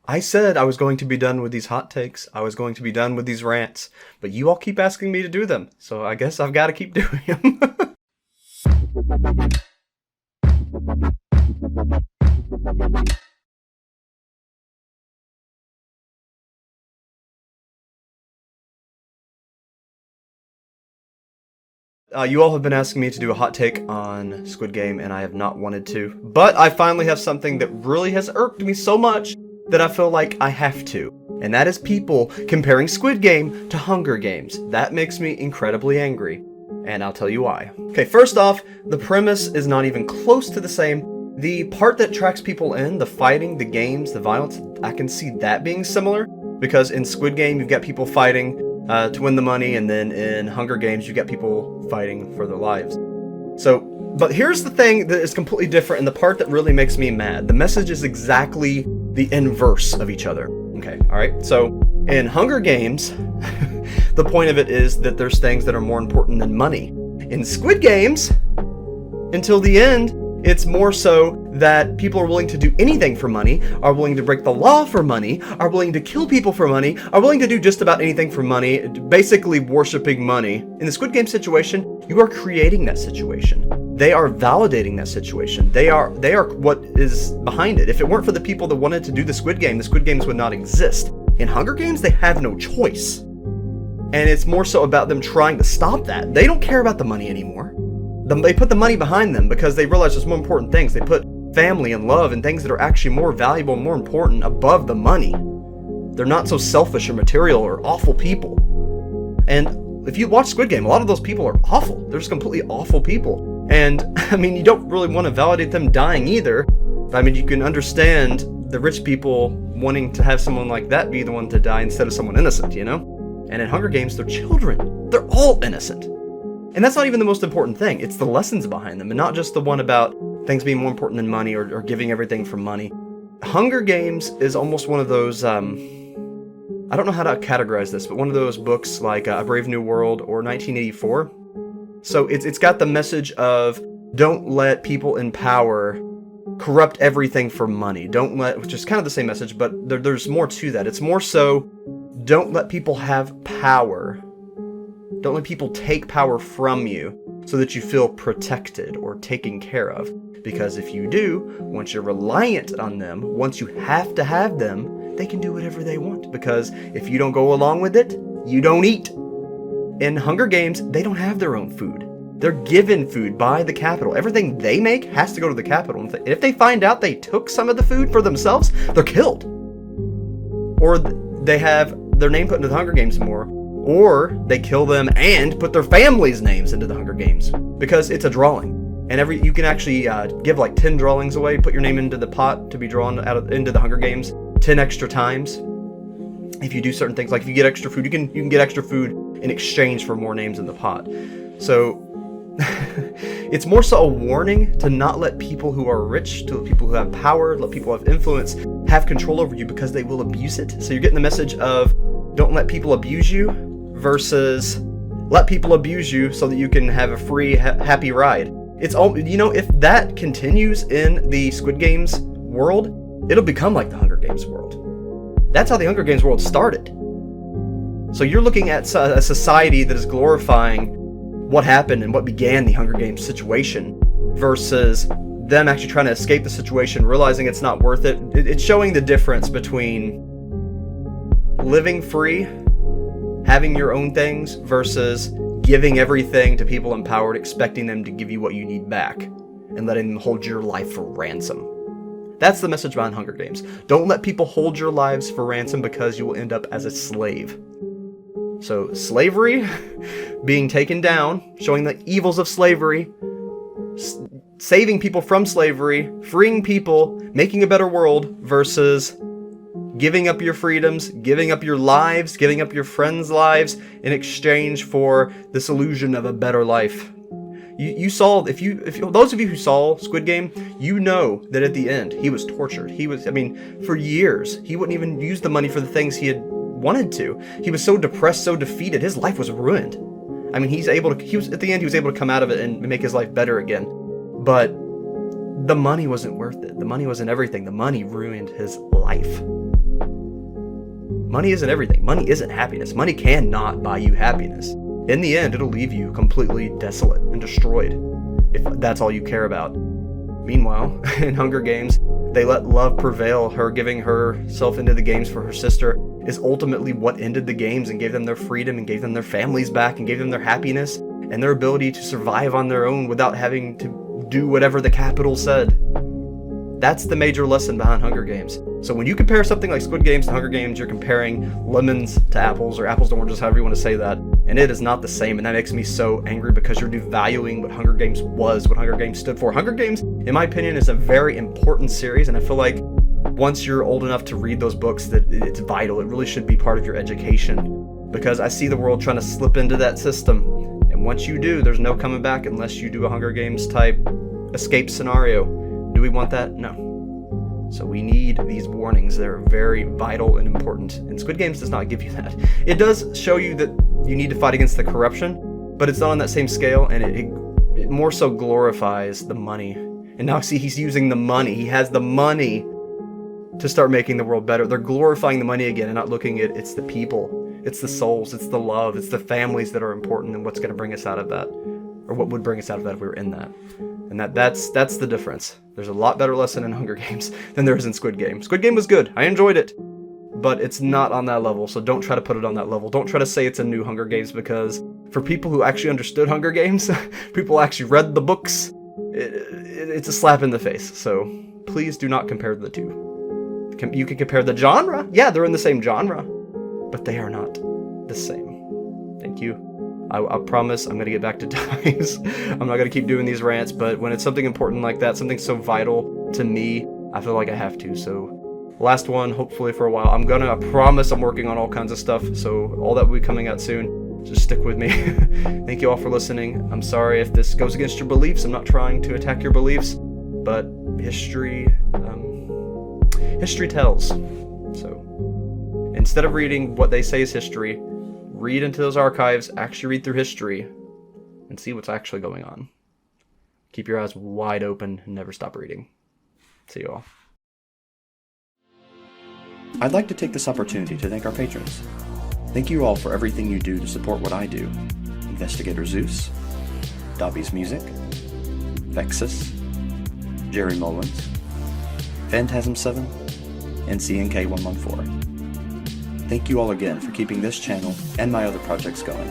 I said I was going to be done with these hot takes. I was going to be done with these rants, but you all keep asking me to do them, so I guess I've got to keep doing them. You all have been asking me to do a hot take on Squid Game, and I have not wanted to. But I finally have something that really has irked me so much that I feel like I have to. And that is people comparing Squid Game to Hunger Games. That makes me incredibly angry. And I'll tell you why. Okay, first off, the premise is not even close to the same. The part that tracks people in, the fighting, the games, the violence, I can see that being similar. Because in Squid Game, you've got people fighting to win the money, and then in Hunger Games, you get people fighting for their lives. So, but here's the thing that is completely different, and the part that really makes me mad. The message is exactly the inverse of each other. Okay, alright? So, in Hunger Games, the point of it is that there's things that are more important than money. In Squid Games, until the end, it's more so that people are willing to do anything for money, are willing to break the law for money, are willing to kill people for money, are willing to do just about anything for money, basically worshiping money. In the Squid Game situation, you are creating that situation. They are validating that situation. They are what is behind it. If it weren't for the people that wanted to do the Squid Games would not exist. In Hunger Games, they have no choice. And it's more so about them trying to stop that. They don't care about the money anymore. They put the money behind them because they realize there's more important things. They put family and love and things that are actually more valuable and more important above the money. They're not so selfish or material or awful people. And if you watch Squid Game, a lot of those people are awful. They're just completely awful people. And, I mean, you don't really want to validate them dying either. I mean, you can understand the rich people wanting to have someone like that be the one to die instead of someone innocent, you know? And in Hunger Games, they're children. They're all innocent. And that's not even the most important thing. It's the lessons behind them, and not just the one about things being more important than money or giving everything for money. Hunger Games is almost one of those, I don't know how to categorize this, but one of those books like A Brave New World or 1984. So it's got the message of don't let people in power corrupt everything for money. Which is kind of the same message, but there's more to that. It's more so don't let people have power. Don't let people take power from you so that you feel protected or taken care of. Because if you do, once you're reliant on them, once you have to have them, they can do whatever they want. Because if you don't go along with it, you don't eat. In Hunger Games, they don't have their own food. They're given food by the capital. Everything they make has to go to the capital. And if they find out they took some of the food for themselves, they're killed. Or they have their name put into the Hunger Games more. Or they kill them and put their families' names into the Hunger Games. Because it's a drawing. And you can actually give like 10 drawings away, put your name into the pot to be drawn into the Hunger Games 10 extra times. If you do certain things, like if you get extra food, you can get extra food in exchange for more names in the pot. So it's more so a warning to not let people who are rich, to let people who have power, let people who have influence, have control over you because they will abuse it. So you're getting the message of don't let people abuse you versus let people abuse you so that you can have a free, happy ride. It's all, you know, if that continues in the Squid Games world, it'll become like the Hunger Games world. That's how the Hunger Games world started. So you're looking at a society that is glorifying what happened and what began the Hunger Games situation versus them actually trying to escape the situation, realizing it's not worth it. It's showing the difference between living free, having your own things, versus giving everything to people empowered, expecting them to give you what you need back, and letting them hold your life for ransom. That's the message behind Hunger Games. Don't let people hold your lives for ransom because you will end up as a slave. So slavery, being taken down, showing the evils of slavery, saving people from slavery, freeing people, making a better world, versus giving up your freedoms, giving up your lives, giving up your friends' lives in exchange for this illusion of a better life. You saw, if those of you who saw Squid Game, you know that at the end he was tortured. For years he wouldn't even use the money for the things he had wanted to. He was so depressed, so defeated, his life was ruined. I mean, at the end he was able to come out of it and make his life better again. But the money wasn't worth it. The money wasn't everything. The money ruined his life. Money isn't everything. Money isn't happiness. Money cannot buy you happiness. In the end, it'll leave you completely desolate and destroyed if that's all you care about. Meanwhile, in Hunger Games, they let love prevail. Her giving herself into the games for her sister is ultimately what ended the games and gave them their freedom and gave them their families back and gave them their happiness and their ability to survive on their own without having to do whatever the Capitol said. That's the major lesson behind Hunger Games. So when you compare something like Squid Games to Hunger Games, you're comparing lemons to apples, or apples to oranges, however you want to say that, and it is not the same, and that makes me so angry because you're devaluing what Hunger Games was, what Hunger Games stood for. Hunger Games, in my opinion, is a very important series, and I feel like once you're old enough to read those books, that it's vital. It really should be part of your education, because I see the world trying to slip into that system, and once you do, there's no coming back unless you do a Hunger Games type escape scenario. Do we want that? No. So we need these warnings. They're very vital and important. And Squid Games does not give you that. It does show you that you need to fight against the corruption, but it's not on that same scale, and it more so glorifies the money. And now see, he's using the money. He has the money to start making the world better. They're glorifying the money again and not looking at it's the people, it's the souls, it's the love, it's the families that are important and what's going to bring us out of that, or what would bring us out of that if we were in that. And that's the difference. There's a lot better lesson in Hunger Games than there is in Squid Game. Squid Game was good. I enjoyed it. But it's not on that level, so don't try to put it on that level. Don't try to say it's a new Hunger Games, because for people who actually understood Hunger Games, people who actually read the books, it's a slap in the face. So please do not compare the two. You can compare the genre. Yeah, they're in the same genre, but they are not the same. Thank you. I promise I'm going to get back to dives. I'm not going to keep doing these rants, but when it's something important like that, something so vital to me, I feel like I have to. So last one, hopefully for a while. I promise I'm working on all kinds of stuff, so all that will be coming out soon. Just stick with me. Thank you all for listening. I'm sorry if this goes against your beliefs. I'm not trying to attack your beliefs, but history tells. So instead of reading what they say is history, read into those archives, actually read through history, and see what's actually going on. Keep your eyes wide open and never stop reading. See you all. I'd like to take this opportunity to thank our patrons. Thank you all for everything you do to support what I do. Investigator Zeus, Dobby's Music, Vexus, Jerry Mullins, Phantasm7, and CNK114. Thank you all again for keeping this channel and my other projects going.